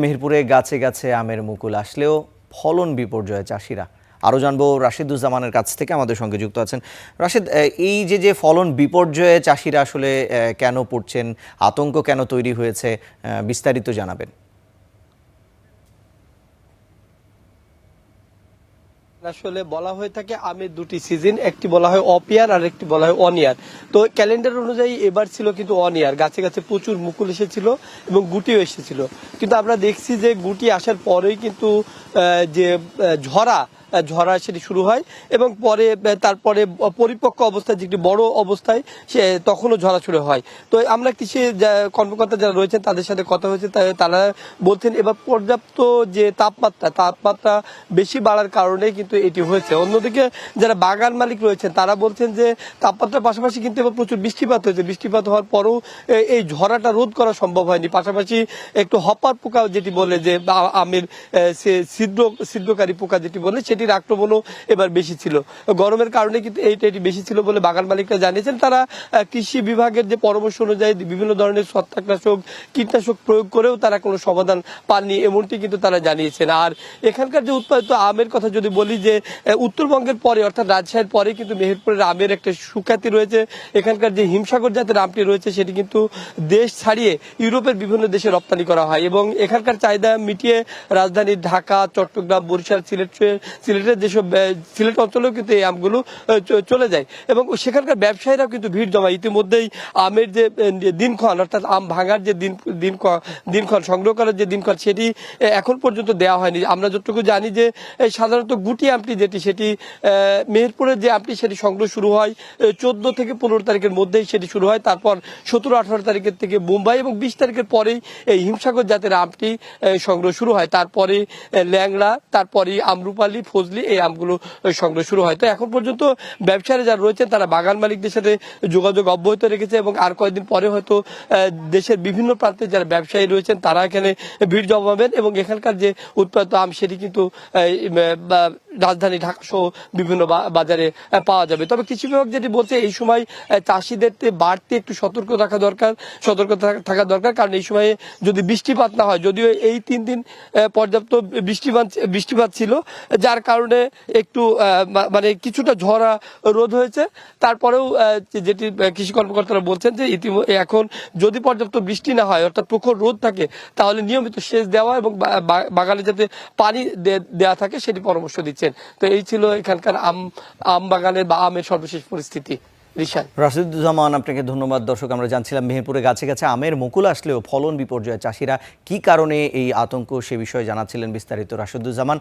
মেহেরপুরে গাছে গাছে আমের মুকুল আসলেও ফলন বিপর্যয়ে চাষিরা। আরও জানবো রাশিদুজ্জামানের কাছ থেকে, আমাদের সঙ্গে যুক্ত আছেন। রাশিদ, এই যে ফলন বিপর্যয়ে চাষিরা আসলে কেন পড়ছেন, আতঙ্ক কেন তৈরি হয়েছে, বিস্তারিত জানাবেন। আসলে বলা হয়ে থাকে আমের দুটি সিজন, একটি বলা হয় অফ ইয়ার আর একটি বলা হয় অন ইয়ার। তো ক্যালেন্ডার অনুযায়ী এবার ছিল কিন্তু অন ইয়ার, গাছে গাছে প্রচুর মুকুল এসেছিল এবং গুটিও এসেছিল। কিন্তু আমরা দেখছি যে গুটি আসার পরেই কিন্তু যে ঝরা সেটি শুরু হয় এবং তারপরে পরিপক্ক অবস্থায়, যেটি বড় অবস্থায় সে তখনও ঝরা শুরু হয়। তো আমরা কৃষি কর্মকর্তা যারা রয়েছেন তাদের সাথে কথা হয়েছে, তারা বলছেন এবার পর্যাপ্ত যে তাপমাত্রা বেশি বাড়ার কারণে কিন্তু এটি হয়েছে। অন্যদিকে যারা বাগান মালিক রয়েছেন তারা বলছেন যে তাপমাত্রার পাশাপাশি কিন্তু এবার প্রচুর বৃষ্টিপাত হয়েছে। বৃষ্টিপাত হওয়ার পরও এই ঝরাটা রোধ করা সম্ভব হয়নি। পাশাপাশি একটু হপার পোকা যেটি বলে, যে আমের ছিদ্রকারী পোকা যেটি বলে, সেটির আক্রমণও এবার বেশি ছিল। গরমের কারণে কিন্তু এটি বেশি ছিল বলে বাগান মালিকরা জানিয়েছেন। তারা কৃষি বিভাগের যে পরামর্শ অনুযায়ী বিভিন্ন ধরনের ছত্রাকনাশক, কীটনাশক প্রয়োগ করেও তারা কোনো সমাধান পাননি, এমনটি কিন্তু তারা জানিয়েছেন। আর এখানকার যে উৎপাদিত আমের কথা যদি বলি, যে উত্তরবঙ্গের পরে অর্থাৎ রাজশাহীর পরে কিন্তু মেহেরপুরের আমের একটা সুখ্যাতি রয়েছে। এখানকার যে হিমসাগর জাতের আমটি রয়েছে সেটি কিন্তু দেশ ছাড়িয়ে ইউরোপের বিভিন্ন দেশে রপ্তানি করা হয় এবং এখানকার চাহিদা মিটিয়ে রাজধানী ঢাকা, চট্টগ্রাম, বরিশাল, সিলেটের সিলেট অঞ্চলেও কিন্তু এই আমগুলো চলে যায় এবং সেখানকার ব্যবসায়ীরাও কিন্তু ভিড় জমায়। ইতিমধ্যেই আমের যে দিনক্ষণ, অর্থাৎ আম ভাঙার যে দিনক্ষণ, সংগ্রহ করার যে দিনক্ষণ, সেটি এখন পর্যন্ত দেওয়া হয়নি। আমরা যতটুকু জানি যে সাধারণত গুটি আমটি সেটি মেহেরপুরের যে আমটি সেটি সংগ্রহ শুরু হয় 14 থেকে 15 তারিখের মধ্যেই সেটি শুরু হয়। তারপর 17-18 তারিখের থেকে বোম্বাই এবং 20 তারিখের পরেই এই হিমসাগর জাতের আমটি সংগ্রহ শুরু হয়। তারপরে ল্যাংড়া, তারপরে আমরুপালি, ফজলি, এই আমগুলো সংগ্রহ শুরু হয়। তো এখন পর্যন্ত ব্যবসায়ীরা যারা রয়েছেন তারা বাগান মালিকদের সাথে যোগাযোগ অব্যাহত রেখেছে এবং আর কয়েকদিন পরে হয়তো দেশের বিভিন্ন প্রান্তে যারা ব্যবসায়ী রয়েছেন তারা এখানে ভিড় জমাবেন এবং এখানকার যে উৎপাদিত আম সেটি কিন্তু রাজধানী ঢাকা সহ বিভিন্ন বাজারে পাওয়া যাবে। তবে কৃষি বিভাগ যেটি বলছে, এই সময় চাষিদের বাড়তি একটু সতর্ক থাকা দরকার, কারণ এই সময়ে যদি বৃষ্টিপাত না হয়, যদিও এই 3 দিন পর্যাপ্ত বৃষ্টিপাত ছিল, যার কারণে একটু মানে কিছুটা ঝরা রোধ হয়েছে। তারপরেও যেটি কৃষি কর্মকর্তারা বলছেন যে এখন যদি পর্যাপ্ত বৃষ্টি না হয়, অর্থাৎ প্রখর রোদ থাকে, তাহলে নিয়মিত সেচ দেওয়া এবং বাগানে যাতে পানি দেওয়া থাকে সেটি পরামর্শ দিচ্ছেন। তো এই ছিল এখানকার আম বাগানের বা আমের সর্বশেষ পরিস্থিতি। রাশিদুজ্জামান, আপনাকে ধন্যবাদ। দর্শক, আমরা জানছিলাম মেহেরপুরে গাছে গাছে আমের মুকুল আসলেও ফলন বিপর্যয়ে চাষিরা কি কারণে এই আতঙ্ক, সে বিষয়ে জানাচ্ছিলেন বিস্তারিত রাশিদুজ্জামান।